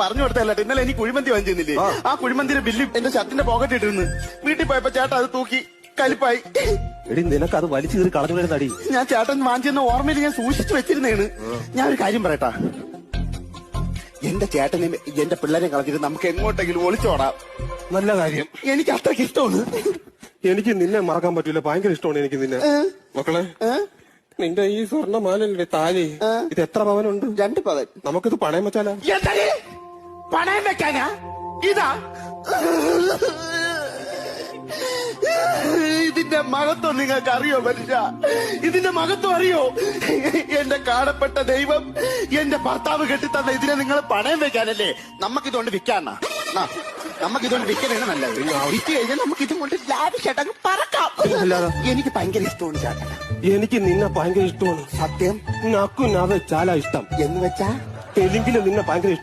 പറഞ്ഞു കൊടുത്തല്ല. ഇന്നലെ എനിക്ക് കുഴിമന്തി വാങ്ങിച്ചിരുന്നില്ലേ, ആ കുഴിമന്തിയുടെ ബില്ല് എന്റെ ഷർട്ടിന്റെ പോക്കറ്റ് ഇട്ടിരുന്നു. വീട്ടിൽ പോയപ്പോ ചേട്ടാ അത് തൂക്കി കലിപ്പായി. എടി നിനക്ക് അത് വലിച്ചു കയറി കളഞ്ഞു നടി. ഞാൻ ചേട്ടൻ വാങ്ങിച്ചെന്ന ഓർമ്മയിൽ ഞാൻ സൂക്ഷിച്ചു വെച്ചിരുന്നേണ്. ഞാൻ ഒരു കാര്യം പറയട്ടാ, എന്റെ ചേട്ടനെയും എന്റെ പിള്ളേരെ കളഞ്ഞിട്ട് നമുക്ക് എങ്ങോട്ടെങ്കിലും ഒളിച്ചോടാം. നല്ല കാര്യം. എനിക്ക് അത്രയ്ക്ക് ഇഷ്ടമാണ്. എനിക്ക് നിന്നെ മറക്കാൻ പറ്റൂല, ഭയങ്കര ഇഷ്ടമാണ് എനിക്ക് നിന്നെ. മക്കളെ, നിന്റെ ഈ സ്വർണ്ണമാലല്ലേ താലി, ഇത് എത്ര പവനുണ്ട്? 2 പവൻ. നമുക്കിത് പണയം വെച്ചാലോ? എന്താ പണയം വെക്കാനാ? ഇതാ ഇതിന്റെ മഹത്വം നിങ്ങൾക്ക് അറിയോ മനുഷ്യ? ഇതിന്റെ മഹത്വം അറിയോ? എന്റെ കാണപ്പെട്ട ദൈവം എന്റെ ഭർത്താവ് കെട്ടിത്തന്ന ഇതിനെ നിങ്ങൾ പണയം വെക്കാനല്ലേ? നമുക്കിതുകൊണ്ട് വിൽക്കാന്നാ? നമുക്കിതുകൊണ്ട് വിൽക്കാനാണ് നല്ലത്. വിറ്റ് കഴിഞ്ഞാൽ നമുക്ക് ഇതും കൊണ്ട് ലാഭിച്ചേട്ടങ്ങ് പറക്കാം. എനിക്ക് ഭയങ്കര ഇഷ്ടമാണ് ചേട്ടാ. എനിക്ക് നിന്നെ ഭയങ്കര ഇഷ്ടമാണ്. സത്യം? നക്കു നവ ചാല ഇഷ്ടം. എന്ന് വെച്ചാ തെലുങ്കിലും നിന്നെ ഭയങ്കര ഇഷ്ടം.